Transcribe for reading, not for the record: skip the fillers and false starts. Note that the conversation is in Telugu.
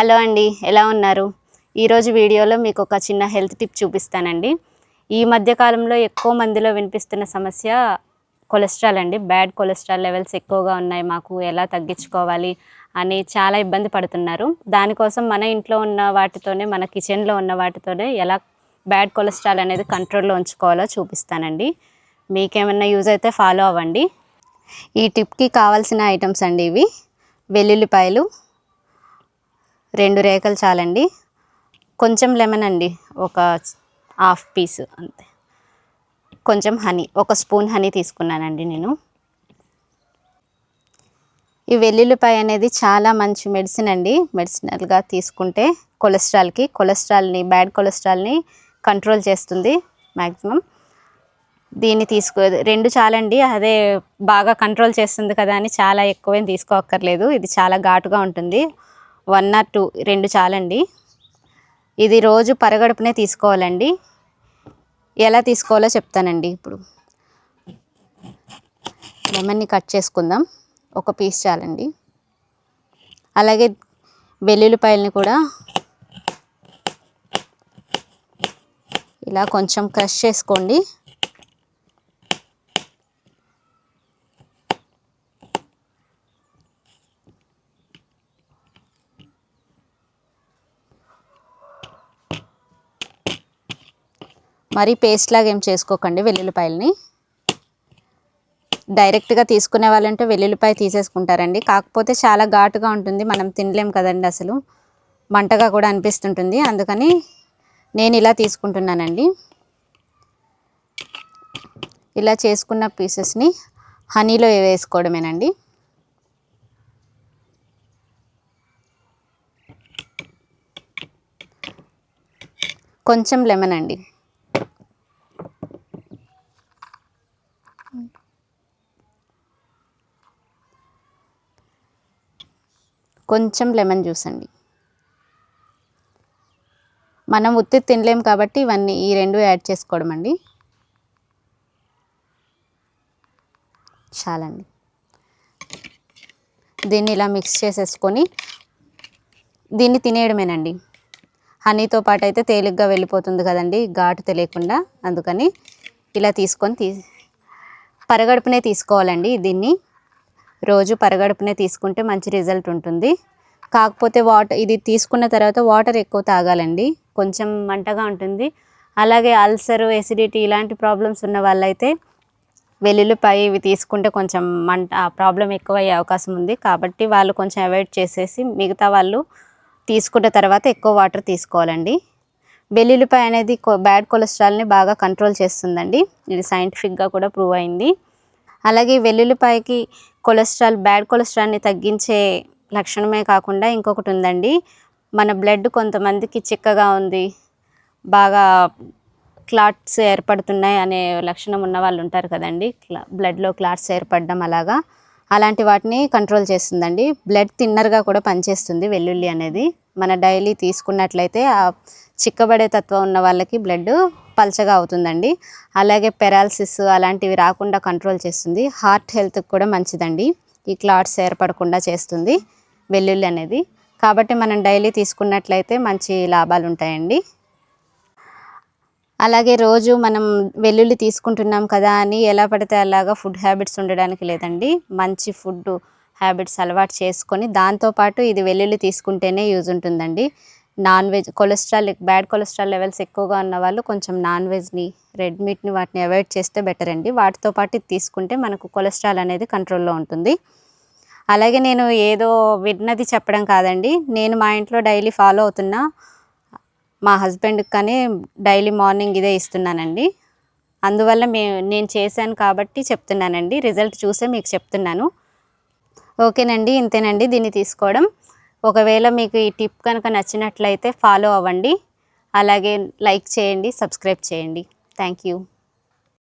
హలో అండి, ఎలా ఉన్నారు? ఈరోజు వీడియోలో మీకు ఒక చిన్న హెల్త్ టిప్ చూపిస్తానండి. ఈ మధ్య కాలంలో ఎక్కువ మందిలో వినిపిస్తున్న సమస్య కొలెస్ట్రాల్ అండి. బ్యాడ్ కొలెస్ట్రాల్ లెవెల్స్ ఎక్కువగా ఉన్నాయి, మాకు ఎలా తగ్గించుకోవాలి అని చాలా ఇబ్బంది పడుతున్నారు. దానికోసం మన ఇంట్లో ఉన్న వాటితోనే, మన కిచెన్లో ఉన్న వాటితోనే ఎలా బ్యాడ్ కొలెస్ట్రాల్ అనేది కంట్రోల్లో ఉంచుకోవాలో చూపిస్తానండి. మీకేమన్నా యూజ్ అయితే ఫాలో అవ్వండి. ఈ టిప్కి కావాల్సిన ఐటమ్స్ అండి ఇవి: వెల్లుల్లిపాయలు 2 రేఖలు చాలండి, కొంచెం లెమన్ అండి, ఒక హాఫ్ పీస్ అంతే, కొంచెం హనీ, 1 స్పూన్ హనీ తీసుకున్నానండి నేను. ఈ వెల్లుల్లిపాయ అనేది చాలా మంచి మెడిసిన్ అండి. మెడిసినల్గా తీసుకుంటే కొలెస్ట్రాల్ని, బ్యాడ్ కొలెస్ట్రాల్ని కంట్రోల్ చేస్తుంది మ్యాక్సిమం. దీన్ని 2 చాలండి, అదే బాగా కంట్రోల్ చేస్తుంది కదా అని చాలా ఎక్కువేం తీసుకోక్కర్లేదు. ఇది చాలా ఘాటుగా ఉంటుంది. 1 or 2, 2 చాలండి. ఇది రోజు పరగడుపునే తీసుకోవాలండి. ఎలా తీసుకోవాలో చెప్తానండి. ఇప్పుడు లెమన్ని కట్ చేసుకుందాం, 1 పీస్ చాలండి. అలాగే వెల్లుల్లిపాయలని కూడా ఇలా కొంచెం క్రష్ చేసుకోండి. మరి పేస్ట్ లాగా ఏం చేసుకోకండి వెల్లుల్లిపాయలని. డైరెక్ట్గా తీసుకునే వాళ్ళంటే వెల్లుల్లిపాయ తీసేసుకుంటారండి. కాకపోతే చాలా ఘాటుగా ఉంటుంది, మనం తినలేం కదండి, అసలు మంటగా కూడా అనిపిస్తుంటుంది. అందుకని నేను ఇలా తీసుకుంటున్నానండి. ఇలా చేసుకున్న పీసెస్ని హనీలో వేసుకోవడమేనండి. కొంచెం లెమన్ అండి, కొంచెం లెమన్ జ్యూస్ అండి. మనం ఉత్తి తినలేం కాబట్టి ఇవన్నీ, ఈ 2 యాడ్ చేసుకోవడం అండి. చాలండి. దీన్ని ఇలా మిక్స్ చేసేసుకొని దీన్ని తినేయడమేనండి. హనీతో పాటు అయితే తేలిగ్గా వెళ్ళిపోతుంది కదండి, ఘాటు తెలియకుండా. అందుకని ఇలా తీసుకొని పరగడుపునే తీసుకోవాలండి. దీన్ని రోజు పరగడుపునే తీసుకుంటే మంచి రిజల్ట్ ఉంటుంది. కాకపోతే ఇది తీసుకున్న తర్వాత వాటర్ ఎక్కువ తాగాలండి, కొంచెం మంటగా ఉంటుంది. అలాగే అల్సరు, ఎసిడిటీ ఇలాంటి ప్రాబ్లమ్స్ ఉన్న వాళ్ళైతే వెల్లుల్లిపాయ ఇవి తీసుకుంటే కొంచెం ప్రాబ్లం ఎక్కువ అయ్యే అవకాశం ఉంది. కాబట్టి వాళ్ళు కొంచెం అవాయిడ్ చేసేసి, మిగతా వాళ్ళు తీసుకున్న తర్వాత ఎక్కువ వాటర్ తీసుకోవాలండి. వెల్లుల్లిపాయ అనేది బ్యాడ్ కొలెస్ట్రాల్ని బాగా కంట్రోల్ చేస్తుందండి. ఇది సైంటిఫిక్గా కూడా ప్రూవ్ అయింది. అలాగే వెల్లుల్లిపాయకి బ్యాడ్ కొలెస్ట్రాల్ని తగ్గించే లక్షణమే కాకుండా ఇంకొకటి ఉందండి. మన బ్లడ్ కొంతమందికి చిక్కగా ఉంది, బాగా క్లాట్స్ ఏర్పడుతున్నాయి అనే లక్షణం ఉన్న వాళ్ళు ఉంటారు కదండి, బ్లడ్లో క్లాట్స్ ఏర్పడడం అలాంటి వాటిని కంట్రోల్ చేస్తుందండి. బ్లడ్ థిన్నర్గా కూడా పనిచేస్తుంది వెల్లుల్లి అనేది. మన డైలీ తీసుకున్నట్లయితే ఆ చిక్కబడే తత్వం ఉన్న వాళ్ళకి బ్లడ్ పల్చగా అవుతుందండి. అలాగే పెరాలసిస్ అలాంటివి రాకుండా కంట్రోల్ చేస్తుంది. హార్ట్ హెల్త్కి కూడా మంచిదండి, ఈ క్లాట్స్ ఏర్పడకుండా చేస్తుంది వెల్లుల్లి అనేది. కాబట్టి మనం డైలీ తీసుకున్నట్లయితే మంచి లాభాలు ఉంటాయండి. అలాగే రోజు మనం వెల్లుల్లి తీసుకుంటున్నాం కదా అని ఎలా పడితే అలాగా ఫుడ్ హ్యాబిట్స్ ఉండడానికి లేదండి. మంచి ఫుడ్ హ్యాబిట్స్ అలవాటు చేసుకొని దాంతోపాటు ఇది వెల్లుల్లి తీసుకుంటేనే యూజ్ ఉంటుందండి. Non veg bad cholesterol levels ఎక్కువగా ఉన్న వాళ్ళు కొంచెం నాన్ వెజ్ని, రెడ్ మీట్ని వాటిని అవాయిడ్ చేస్తే బెటర్ అండి. వాటితో పాటు ఇది తీసుకుంటే మనకు కొలెస్ట్రాల్ అనేది కంట్రోల్లో ఉంటుంది. అలాగే నేను ఏదో విన్నది చెప్పడం కాదండి, నేను మా ఇంట్లో డైలీ ఫాలో అవుతున్నా. మా హస్బెండ్కి కానీ డైలీ మార్నింగ్ ఇదే ఇస్తున్నానండి. అందువల్ల నేను చేశాను కాబట్టి చెప్తున్నానండి, రిజల్ట్ చూసే మీకు చెప్తున్నాను. ఓకేనండి, ఇంతేనండి దీన్ని తీసుకోవడం. ఒకవేళ మీకు ఈ టిప్ కనుక నచ్చినట్లయితే ఫాలో అవ్వండి. అలాగే లైక్ చేయండి, సబ్స్క్రైబ్ చేయండి. Thank you.